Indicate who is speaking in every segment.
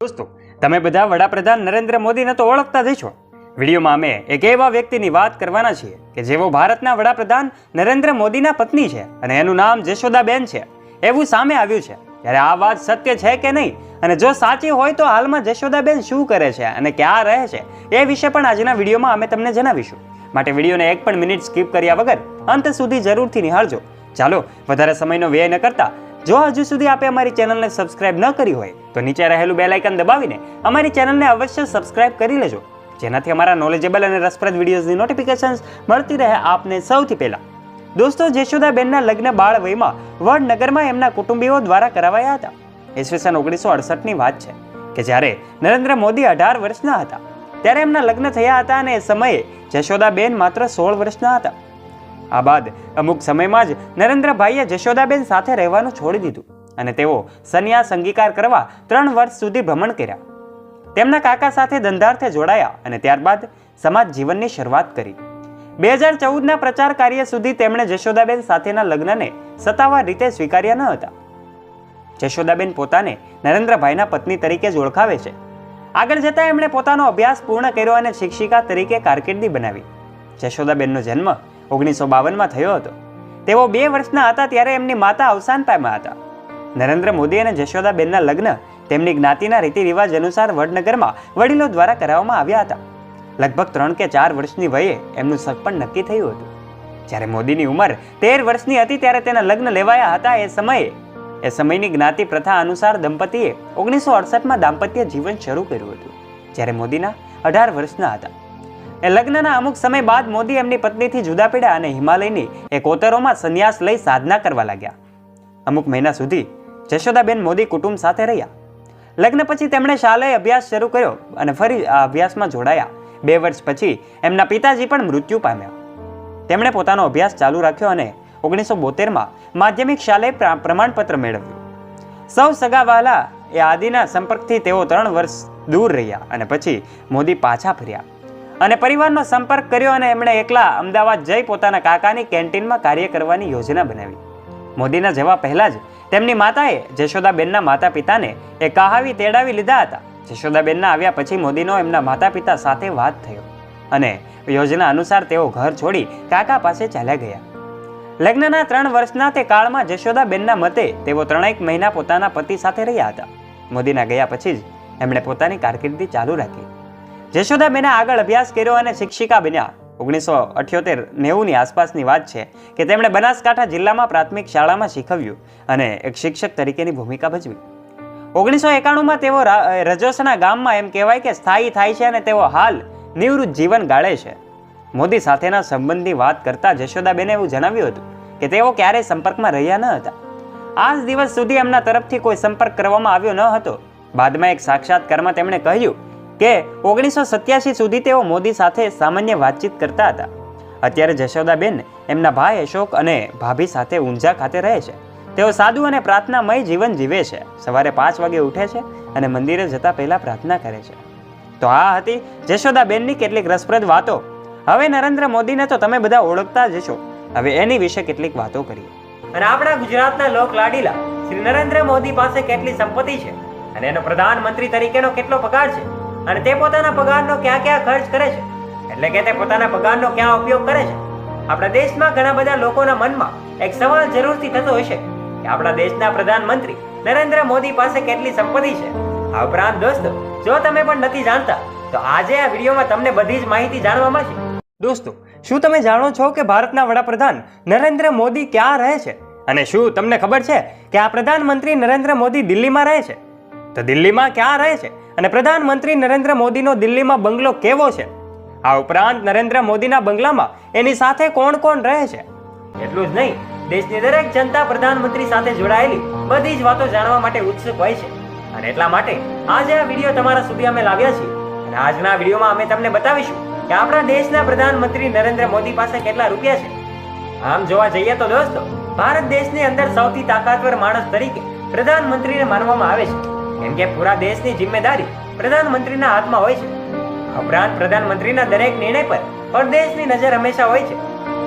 Speaker 1: દોસ્તો, તમે બધા વડાપ્રધાન નરેન્દ્ર મોદીને તો ઓળખતા જ છો. વિડીયોમાં અમે એક એવા વ્યક્તિની વાત કરવાના છીએ કે જેઓ ભારતના વડાપ્રધાન નરેન્દ્ર મોદીના પત્ની છે અને એનું નામ જશોદાબેન છે એવું સામે આવ્યું છે. ત્યારે આ વાત સત્ય છે કે નહીં, અને જો સાચી હોય તો હાલમાં જશોદાબેન શું કરે છે અને ક્યાં રહે છે એ વિશે પણ આજના વિડીયોમાં અમે તમને જણાવીશું. માટે વિડીયોને એક પણ મિનિટ સ્કીપ કર્યા વગર અંત સુધી જરૂરથી નિહાળજો. ચાલો વધારે સમયનો વ્યય ન કરતા, જો હજુ સુધી આપે અમારી ચેનલને સબસ્ક્રાઇબ ન કરી હોય તો નીચે રહેલું બેલ આઇકન દબાવીને અમારી ચેનલને અવશ્ય સબસ્ક્રાઇબ કરી લેજો, જેનાથી અમારા નોલેજેબલ અને રસપ્રદ વિડીયોઝની નોટિફિકેશન્સ મળતી રહે આપને સૌથી પહેલા. દોસ્તો, જશોદાબેનના લગ્ન બાળ વયમાં વડનગરમાં એમના કુટુંબીઓ દ્વારા કરાવાયા હતા. ઈસવીસન 1968ની વાત છે કે જ્યારે નરેન્દ્ર મોદી 18 વર્ષના હતા ત્યારે એમના લગ્ન થયા હતા અને એ સમયે જશોદાબેન માત્ર 16 વર્ષના હતા. આ બાદ અમુક સમયમાં જ નરેન્દ્રભાઈએ જશોદાબેન સાથે રહેવાનું છોડી દીધું અને તેઓ સંન્યાસ અંગીકાર કરવા 3 વર્ષ સુધી ભ્રમણ કર્યા. તેમના કાકા સાથે ધંધાર્થે જોડાયા અને ત્યારબાદ સમાજ જીવનની શરૂઆત કરી. 2014ના પ્રચાર કાર્ય સુધી તેમણે જશોદાબેન સાથેના લગ્નને સત્તાવાર રીતે સ્વીકાર્યા ન હતા. જશોદાબેન પોતાને નરેન્દ્રભાઈના પત્ની તરીકે જ ઓળખાવે છે. આગળ જતા એમણે પોતાનો અભ્યાસ પૂર્ણ કર્યો અને શિક્ષિકા તરીકે કારકિર્દી બનાવી. જશોદાબેનનો જન્મ 1952માં થયો હતો. તેઓ 2 વર્ષના હતા ત્યારે એમની માતા અવસાન પામ્યા હતા. નરેન્દ્ર મોદી અને જશોદાબેનના લગ્ન તેમની જ્ઞાતિના રીતિ રિવાજ અનુસાર વડનગરમાં વડીલો દ્વારા કરાવવામાં આવ્યા હતા. લગભગ 3 કે 4 વર્ષની વયે એમનું સગપણ નક્કી થયું હતું. જ્યારે મોદીની ઉંમર 13 વર્ષની હતી ત્યારે તેના લગ્ન લેવાયા હતા. એ સમયની જ્ઞાતિ પ્રથા અનુસાર દંપતીએ 1968માં દાંપત્ય જીવન શરૂ કર્યું હતું, જ્યારે મોદીના 18 વર્ષના હતા. એ લગ્નના અમુક સમય બાદ મોદી એમની પત્નીથી જુદા પડ્યા અને હિમાલયની એક ઓતરોમાં સંન્યાસ લઈ સાધના કરવા લાગ્યા. અમુક મહિના સુધી જશોદાબેન મોદી કુટુંબ સાથે રહ્યા. લગ્ન પછી તેમણે શાળાએ અભ્યાસ શરૂ કર્યો અને ફરી આ અભ્યાસમાં જોડાયા. 2 વર્ષ પછી એમના પિતાજી પણ મૃત્યુ પામ્યા. તેમણે પોતાનો અભ્યાસ ચાલુ રાખ્યો અને 1972માં માધ્યમિક શાળાએ પ્રમાણપત્ર મેળવ્યું. સૌ સગાવાલા એ આદિના સંપર્કથી તેઓ 3 વર્ષ દૂર રહ્યા અને પછી મોદી પાછા ફર્યા અને પરિવારનો સંપર્ક કર્યો અને એમણે એકલા અમદાવાદ જઈ પોતાના કાકાની કેન્ટીનમાં કાર્ય કરવાની યોજના બનાવી. મોદીના જવા પહેલા જ તેમની માતાએ જશોદાબેનના માતા પિતાને એ કહાવી તેડાવી લીધા હતા. જશોદાબેનના આવ્યા પછી મોદીનો એમના માતા પિતા સાથે વાત થયો અને યોજના અનુસાર તેઓ ઘર છોડી કાકા પાસે ચાલ્યા ગયા. લગ્નના 3 વર્ષના તે કાળમાં જશોદાબેનના મતે તેઓ 3 મહિના પોતાના પતિ સાથે રહ્યા હતા. મોદીના ગયા પછી જ એમણે પોતાની કારકિર્દી ચાલુ રાખી. જશોદાબેને આગળ અભ્યાસ કર્યો અને શિક્ષિકા બન્યા. 1978-90ની આસપાસની વાત છે કે તેમણે બનાસકાંઠા જિલ્લામાં પ્રાથમિક શાળામાં શીખવ્યું અને એક શિક્ષક તરીકેની ભૂમિકા ભજવી. 1991માં તેઓ રજોસના ગામમાં એમ કહેવાય કે સ્થાયી થાય છે અને તેઓ હાલ નિવૃત્ત જીવન ગાળે છે. મોદી સાથેના સંબંધની વાત કરતા જશોદાબેને એવું જણાવ્યું હતું કે તેઓ ક્યારેય સંપર્કમાં રહ્યા ન હતા. આજ દિવસ સુધી એમના તરફથી કોઈ સંપર્ક કરવામાં આવ્યો ન હતો. બાદમાં એક સાક્ષાત્કારમાં તેમણે કહ્યું કે 1987 સુધી તેઓ મોદી સાથે સામાન્ય વાતચીત કરતા હતા. અત્યારે જશોદાબેન એમના ભાઈ અશોક અને ભાભી સાથે ઊંઝા ખાતે રહે છે. તેઓ સાદું અને પ્રાર્થનામય જીવન જીવે છે. સવારે 5 વાગે ઉઠે છે અને મંદિરે જતા પહેલા પ્રાર્થના કરે છે. તો આ હતી જશોદાબેનની કેટલીક રસપ્રદ વાતો. હવે નરેન્દ્ર મોદીને તો તમે બધા ઓળખતા જ છો. હવે એની વિશે કેટલીક વાતો કરીએ. અને આપણા ગુજરાતના લોક લાડીલા શ્રી નરેન્દ્ર મોદી પાસે કેટલી સંપત્તિ છે અને એનો પ્રધાનમંત્રી તરીકેનો કેટલો પગાર છે અને તે પોતાના પગારનો ક્યાં ખર્ચ કરે છે, એટલે કે તે પોતાના પગારનો ક્યાં ઉપયોગ કરે છે. આપણા દેશમાં ઘણા બધા લોકોના મનમાં એક સવાલ જરૂરથી થતો હશે કે આપણા દેશના પ્રધાનમંત્રી નરેન્દ્ર મોદી પાસે કેટલી સંપત્તિ છે. આ ઉપરાંત દોસ્તો, જો તમે પણ નથી જાણતા તો આજે આ વિડીયોમાં તમને બધી જ માહિતી જાણવા મળશે. દોસ્તો, શું તમે જાણો છો કે ભારતના વડાપ્રધાન નરેન્દ્ર મોદી ક્યાં રહે છે? અને શું તમને ખબર છે કે આ પ્રધાનમંત્રી નરેન્દ્ર મોદી દિલ્હીમાં રહે છે? તો દિલ્હીમાં ક્યાં રહે છે અને પ્રધાનમંત્રી નરેન્દ્ર મોદીનો દિલ્હીમાં બંગલો કેવો છે? આ ઉપરાંત નરેન્દ્ર મોદીના બંગલામાં એની સાથે કોણ કોણ રહે છે? એટલું જ નહીં, દેશની દરેક જનતા પ્રધાનમંત્રી સાથે જોડાયેલી બધી જ વાતો જાણવા માટે ઉત્સુક હોય છે. અને એટલા માટે આજે આ વિડીયો તમારા સુધી અમે લાવ્યા છીએ. અને આજના વિડીયોમાં અમે તમને બતાવીશું કે આપણા દેશના પ્રધાનમંત્રી નરેન્દ્ર મોદી પાસે કેટલા રૂપિયા છે. આમ જોવા જઈએ તો દોસ્તો, ભારત દેશની અંદર સૌથી તાકાતવર માણસ તરીકે પ્રધાનમંત્રીને માનવામાં આવે છે, કેમ કે પૂરા દેશની જિમ્મેદારી પ્રધાનમંત્રીના હાથમાં હોય છે. ઉપરાંત પ્રધાનમંત્રીના દરેક નિર્ણય પર દેશની નજર હંમેશા હોય છે.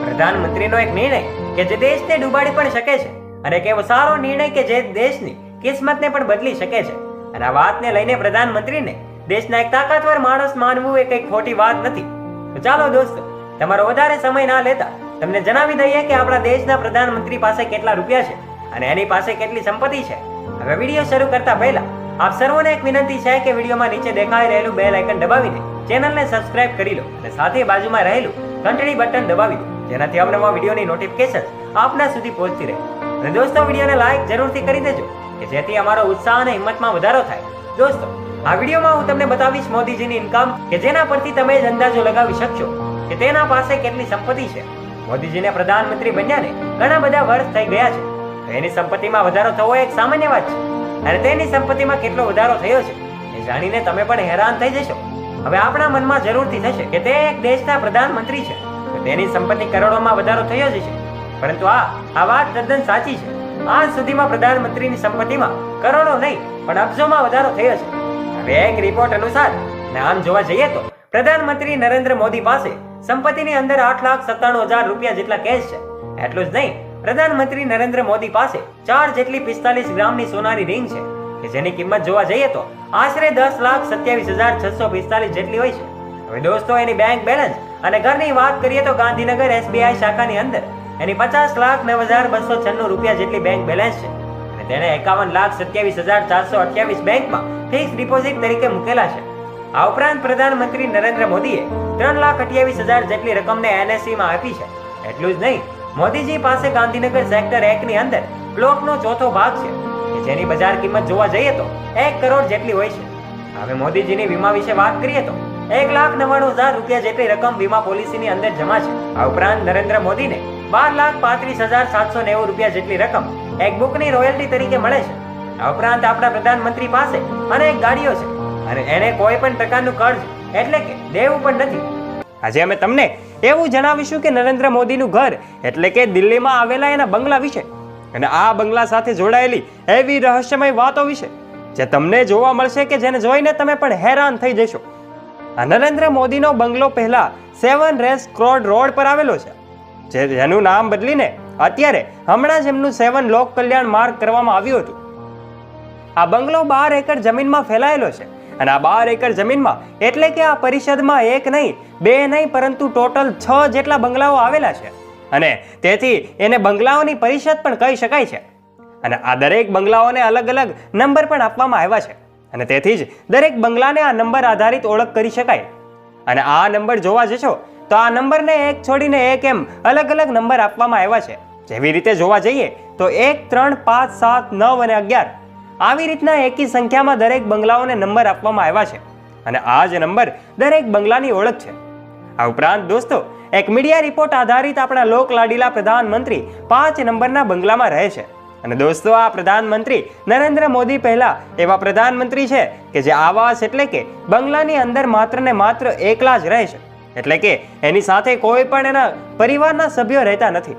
Speaker 1: પ્રધાનમંત્રીનો એક નિર્ણય કે જે દેશને ડૂબાડી પણ શકે છે અને એક એવો સારો નિર્ણય કે જે દેશની કિસ્મતને પણ બદલી શકે છે. અને આ વાતને લઈને પ્રધાનમંત્રીને દેશના એક તાકાતવર માણસ માનવું એ કંઈ ખોટી વાત નથી. તો ચાલો દોસ્તો, તમારો વધારે સમય ના લેતા તમને જણાવી દઈએ કે આપણા દેશના પ્રધાનમંત્રી પાસે કેટલા રૂપિયા છે અને એની પાસે કેટલી સંપત્તિ છે. હવે વિડીયો શરૂ કરતા પહેલા આપ સર્વોને એક વિનંતી છે કે વિડીયોમાં નીચે દેખાઈ રહેલું બેલ આઇકન દબાવીને ચેનલને સબસ્ક્રાઇબ કરી લો અને સાથે બાજુમાં રહેલું ઘંટડી બટન દબાવી દો, જેનાથી અવનવા વિડીયોની નોટિફિકેશન આપના સુધી પહોંચતી રહે. અને દોસ્તો, વિડીયોને લાઈક જરૂરથી કરી દેજો કે જેથી અમારો ઉત્સાહ અને હિંમતમાં વધારો થાય. દોસ્તો, આ વિડીયોમાં હું તમને બતાવીશ મોદીજીની ઇન્કમ કે જેના પરથી તમે જ અંદાજો લગાવી શકશો કે તેના પાસે કેટલી સંપત્તિ છે. મોદીજીને પ્રધાનમંત્રી બન્યાને ઘણા બધા વર્ષ થઈ ગયા છે. તો એની સંપત્તિમાં વધારો થવો એક સામાન્ય વાત છે, અને તેની સંપત્તિમાં કેટલો વધારો થયો છે એ જાણીને તમે પણ હેરાન થઈ જશો. હવે આપણા મનમાં જરૂરથી થશે કે તે એક દેશના પ્રધાનમંત્રી છે તો તેની સંપત્તિ કરોડોમાં વધારો થયો જ છે. પરંતુ આ વાત તદ્દન સાચી છે. આજ સુધીમાં પ્રધાનમંત્રીની સંપત્તિમાં કરોડો નહીં પણ અબજોમાં વધારો થયો છે. હવે એક રિપોર્ટ અનુસાર ને આમ જોવા જઈએ તો પ્રધાનમંત્રી નરેન્દ્ર મોદી પાસે સંપત્તિની અંદર 8,97,000 રૂપિયા જેટલા કેશ છે. એટલું જ નહીં, પ્રધાનમંત્રી નરેન્દ્ર મોદી પાસે 4 જેટલી 45 ગ્રામની સોનાની રિંગ છે કે જેની કિંમત જોવા જઈએ તો આશરે 10,27,645 જેટલી હોય છે. હવે દોસ્તો, એની બેંક બેલેન્સ અને ઘરની વાત કરીએ તો ગાંધીનગર SBI શાખાની અંદર એની 50,09,296 રૂપિયા જેટલી બેંક બેલેન્સ છે અને તેણે 51,27,428 બેંકમાં ફિક્સ ડિપોઝિટ તરીકે મૂકેલા છે. આ ઉપરાંત પ્રધાનમંત્રી નરેન્દ્ર મોદીએ 3,28,000 જેટલી રકમને NSE માં આપી છે. એટલું જ નહીં, મોદીજી પાસે ગાંધીનગર સેક્ટર 1 ની અંદર પ્લોટનો ચોથો ભાગ છે કે જેની બજાર કિંમત જોવા જઈએ તો 1 કરોડ જેટલી હોય છે. હવે મોદીજીની વીમા વિશે વાત કરીએ તો 1,99,000 રૂપિયા જેટલી રકમ વીમા પોલિસીની અંદર જમા છે. આ ઉપરાંત નરેન્દ્ર મોદીને 12,35,790 રૂપિયા જેટલી રકમ એક બુકની રોયલ્ટી તરીકે મળે છે. આ ઉપરાંત આપણા પ્રધાનમંત્રી પાસે અનેક ગાડીઓ છે અને એને કોઈ પણ પ્રકારનું કર્જ એટલે કે દેવું પણ નથી. આજે અમે તમને એવું જણાવીશું કે નરેન્દ્ર મોદીનું ઘર એટલે કે દિલ્હીમાં આવેલા એના બંગલા વિશે અને આ બંગલા સાથે જોડાયેલી એવી રહસ્યમય વાતો વિશે જે તમને જોવા મળશે કે જેને જોઈને તમે પણ હેરાન થઈ જશો. આ નરેન્દ્ર મોદીનો બંગલો પહેલા 7 રેસ ક્રોડ રોડ પર આવેલો છે, જેનું નામ બદલીને અત્યારે હમણાં જ એમનું 7 લોક કલ્યાણ માર્ગ કરવામાં આવ્યું હતું. આ બંગલો 12 એકર જમીનમાં ફેલાયેલો છે અને આ 12 એકર જમીનમાં એટલે કે આ પરિષદમાં 1 નહીં 2 નહીં પરંતુ ટોટલ 6 જેટલા બંગલાઓ આવેલા છે અને તેથી એને બંગલાઓની પરિષદ પણ કહી શકાય છે. અને આ દરેક બંગલાઓને અલગ અલગ નંબર પણ આપવામાં આવ્યા છે અને તેથી જ દરેક બંગલાને આ નંબર આધારિત ઓળખ કરી શકાય. અને આ નંબર જોવા જશો તો આ નંબરને એક છોડીને એક એમ અલગ અલગ નંબર આપવામાં આવ્યા છે. જેવી રીતે જોવા જઈએ તો 1, 3, 5, 7, 9 અને 11 આવી રીતના એકી સંખ્યામાં દરેક બંગલાઓને નંબર આપવામાં આવ્યા છે અને આ જ નંબર દરેક બંગલાની ઓળખ છે. આ ઉપરાંત દોસ્તો, એક મીડિયા રિપોર્ટ આધારિત આપણા લોકલાડીલા પ્રધાનમંત્રી 5 નંબરના બંગલામાં રહે છે. અને દોસ્તો, આ પ્રધાનમંત્રી નરેન્દ્ર મોદી પહેલા એવા પ્રધાનમંત્રી છે કે જે આવાસ એટલે કે બંગલાની અંદર માત્ર ને માત્ર એકલા જ રહે છે, એટલે કે એની સાથે કોઈ પણ એના પરિવારના સભ્યો રહેતા નથી.